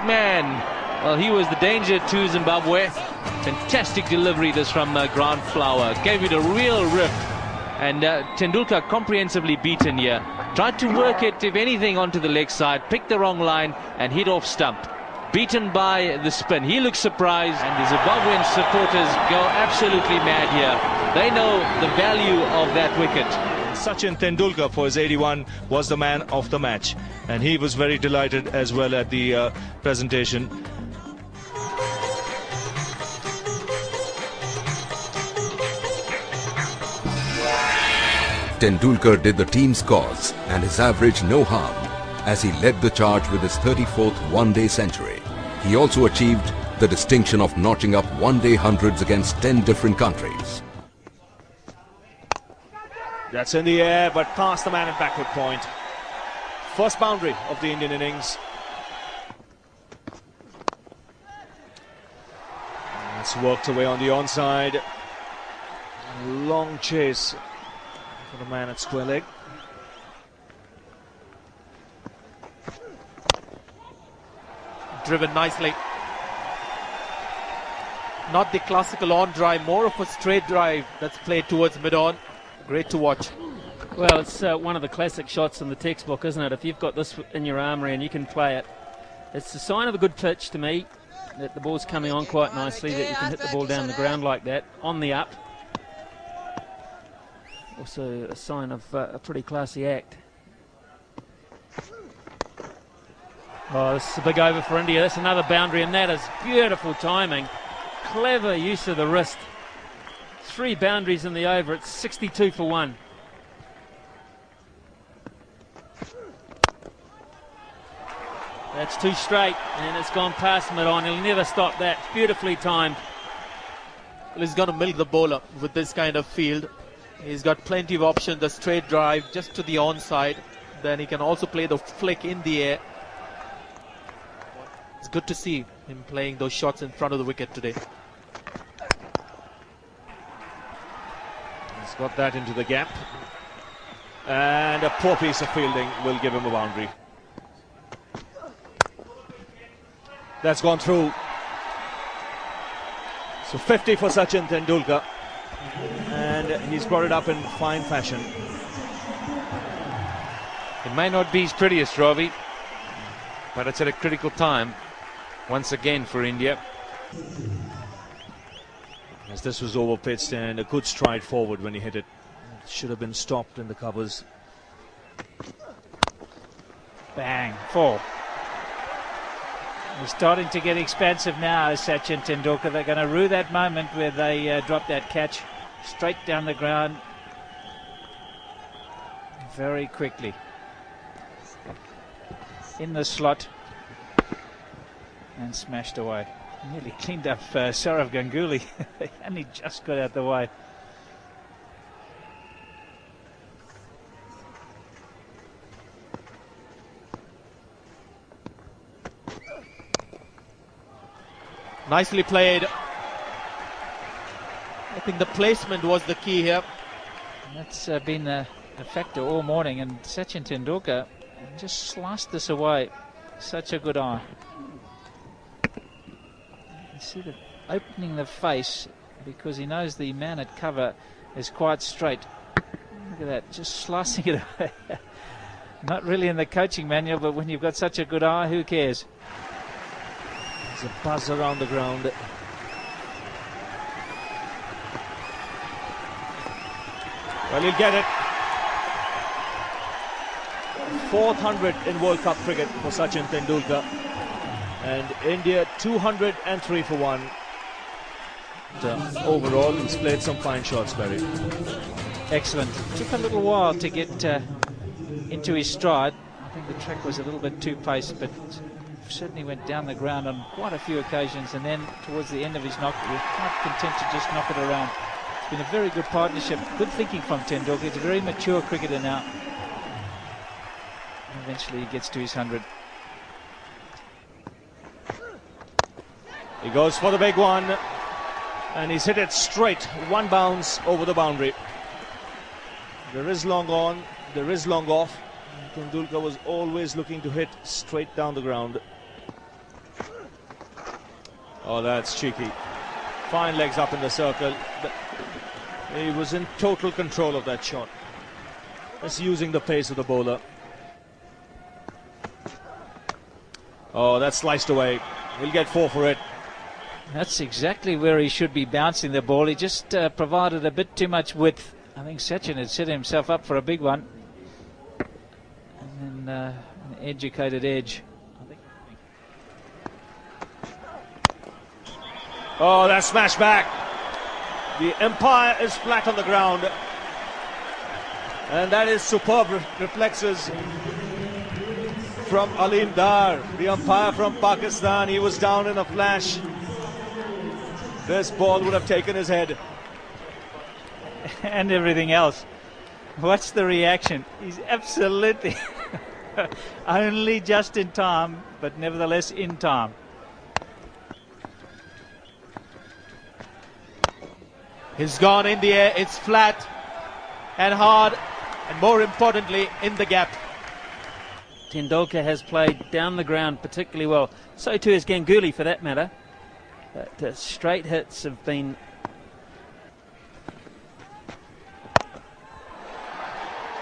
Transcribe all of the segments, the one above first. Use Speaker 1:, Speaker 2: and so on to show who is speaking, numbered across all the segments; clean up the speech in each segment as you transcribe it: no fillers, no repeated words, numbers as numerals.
Speaker 1: man, well, he was the danger to Zimbabwe. Fantastic delivery this from Grant Flower. Gave it a real rip. And Tendulkar comprehensively beaten here. Tried to work it, if anything, onto the leg side. Picked the wrong line and hit off stump. Beaten by the spin. He looks surprised, and the Zimbabwean supporters go absolutely mad here. They know the value of that wicket.
Speaker 2: Sachin Tendulkar, for his 81, was the man of the match, and he was very delighted as well at the presentation.
Speaker 3: Tendulkar did the team's cause and his average no harm as he led the charge with his 34th one-day century. He also achieved the distinction of notching up one-day hundreds against 10 different countries.
Speaker 2: That's in the air, but past the man at backward point. First boundary of the Indian innings. It's worked away on the onside. Long chase for the man at square leg.
Speaker 4: Driven nicely. Not the classical on drive, more of a straight drive that's played towards mid-on. Great to watch.
Speaker 5: Well, it's one of the classic shots in the textbook, isn't it? If you've got this in your armoury and you can play it, it's a sign of a good pitch to me, that the ball's coming on quite nicely, that you can hit the ball down the ground like that, on the up. Also a sign of a pretty classy act. Oh, this is a big over for India. That's another boundary, and that is beautiful timing. Clever use of the wrist. 3 boundaries in the over. It's 62 for 1. That's 2 straight, and it's gone past mid-on. He'll never stop that. Beautifully timed.
Speaker 4: Well, he's going to milk the bowler with this kind of field. He's got plenty of options. The straight drive just to the onside. Then he can also play the flick in the air. It's good to see him playing those shots in front of the wicket today.
Speaker 2: He's got that into the gap. And a poor piece of fielding will give him a boundary. That's gone through. So 50 for Sachin Tendulkar. And he's brought it up in fine fashion.
Speaker 1: It may not be his prettiest, Ravi, but it's at a critical time once again for India.
Speaker 2: As this was over pitched, and a good stride forward when he hit it. It should have been stopped in the covers.
Speaker 6: Bang, 4. He's starting to get expansive now, Sachin Tendulkar. They're going to rue that moment where they drop that catch straight down the ground very quickly. In the slot and smashed away. Nearly cleaned up Sourav Ganguly. And he just got out the way.
Speaker 4: Nicely played. I think the placement was the key here.
Speaker 6: That's been a factor all morning, and Sachin Tendulkar just sliced this away. Such a good eye. You see the opening the face because he knows the man at cover is quite straight. Look at that, just slicing it away. Not really in the coaching manual, but when you've got such a good eye, who cares?
Speaker 2: There's a buzz around the ground. Well, he'll get it. 400 in World Cup cricket for Sachin Tendulkar. And India 203 for 1. Overall, he's played some fine shots, Barry.
Speaker 6: Excellent. Took a little while to get into his stride. I think the track was a little bit too paced, but certainly went down the ground on quite a few occasions, and then towards the end of his knock, he was quite content to just knock it around. It's been a very good partnership, good thinking from Tendulkar. He's a very mature cricketer now. Eventually he gets to his 100.
Speaker 2: He goes for the big one, and he's hit it straight, 1 bounce over the boundary. There is long on, there is long off. Tendulkar was always looking to hit straight down the ground. Oh, that's cheeky. Fine legs up in the circle. He was in total control of that shot. Just using the pace of the bowler. Oh, that's sliced away. He'll get 4 for it.
Speaker 6: That's exactly where he should be bouncing the ball. He just provided a bit too much width. I think Sachin had set himself up for a big one. And then an educated edge.
Speaker 2: Oh, that's smashed back. The umpire is flat on the ground. And that is superb reflexes from Alim Dar, the umpire from Pakistan. He was down in a flash. This ball would have taken his head.
Speaker 6: And everything else. What's the reaction? He's absolutely only just in time, but nevertheless in time.
Speaker 4: He's gone in the air, it's flat and hard, and more importantly, in the gap.
Speaker 5: Tendulkar has played down the ground particularly well. So too has Ganguly, for that matter. But straight hits have been...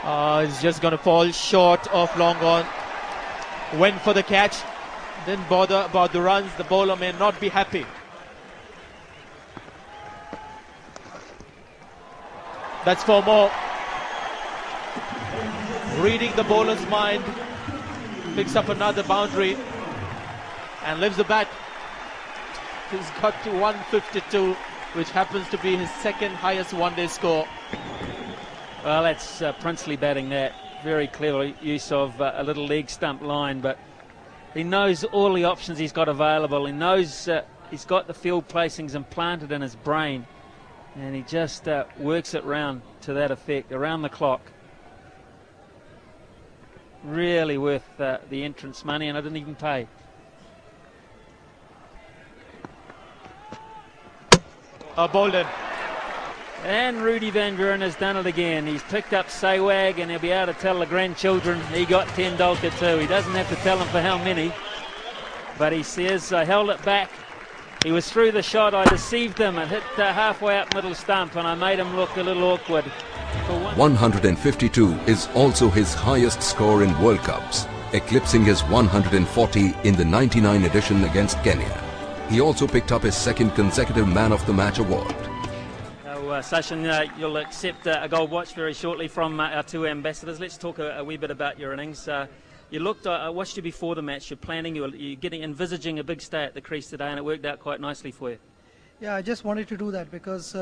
Speaker 4: He's just going to fall short of long on. Went for the catch, didn't bother about the runs. The bowler may not be happy. That's 4 more. Reading the bowler's mind, picks up another boundary and lifts the bat. He's got to 152, which happens to be his second highest one-day score.
Speaker 5: Well, that's princely batting that. Very clever use of a little leg stump line, but he knows all the options he's got available. He knows he's got the field placings implanted in his brain, and he just works it round to that effect, around the clock. Really worth the entrance money, and I didn't even pay.
Speaker 2: Bolden.
Speaker 5: And Rudy Van Buren has done it again. He's picked up Sehwag, and he'll be able to tell the grandchildren he got Tendulkar too. He doesn't have to tell them for how many, but he says, I held it back. He was through the shot. I deceived him and hit halfway up middle stump, and I made him look a little awkward.
Speaker 3: 152 is also his highest score in World Cups, eclipsing his 140 in the 99 edition against Kenya. He also picked up his second consecutive Man of the Match award.
Speaker 5: Sachin, you'll accept a gold watch very shortly from our 2 ambassadors. Let's talk a wee bit about your innings. You looked, I watched you before the match. You're planning, you're envisaging a big stay at the crease today, and it worked out quite nicely for you.
Speaker 7: Yeah, I just wanted to do that because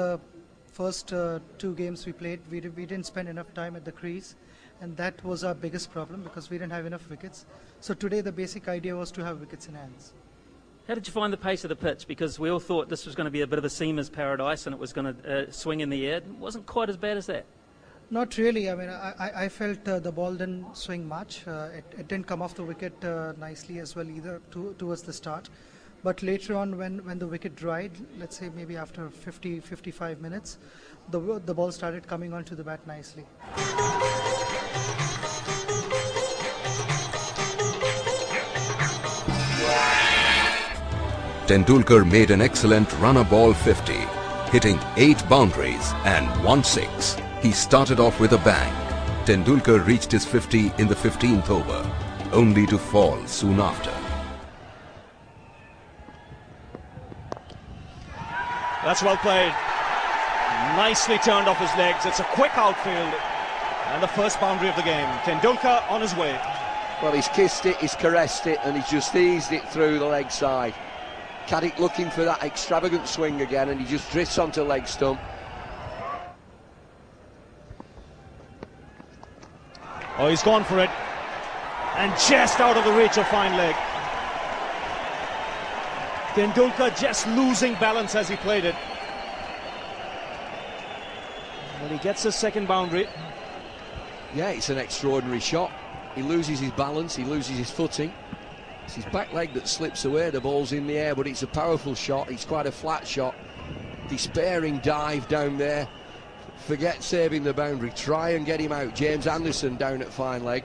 Speaker 7: first 2 games we played, we didn't spend enough time at the crease, and that was our biggest problem because we didn't have enough wickets. So today the basic idea was to have wickets in hands.
Speaker 5: How did you find the pace of the pitch? Because we all thought this was going to be a bit of a seamer's paradise and it was going to swing in the air. It wasn't quite as bad as that.
Speaker 7: Not really. I mean, I felt the ball didn't swing much. It didn't come off the wicket nicely as well either towards the start. But later on when the wicket dried, let's say maybe after 50-55 minutes, the ball started coming onto the bat nicely.
Speaker 3: Tendulkar made an excellent runner ball 50, hitting 8 boundaries and 1 6. He started off with a bang. Tendulkar reached his 50 in the 15th over, only to fall soon after.
Speaker 2: That's well played. Nicely turned off his legs. It's a quick outfield. And the first boundary of the game. Tendulkar on his way.
Speaker 8: Well, he's kissed it, he's caressed it, and he's just eased it through the leg side. Caddick looking for that extravagant swing again, and he just drifts onto leg stump.
Speaker 2: Oh, he's gone for it. And just out of the reach of fine leg. Tendulkar just losing balance as he played it. Well, he gets his second boundary.
Speaker 8: Yeah, it's an extraordinary shot. He loses his balance, he loses his footing. It's his back leg that slips away, the ball's in the air, but it's a powerful shot. It's quite a flat shot. Despairing dive down there. Forget saving the boundary. Try and get him out. James Anderson down at fine leg.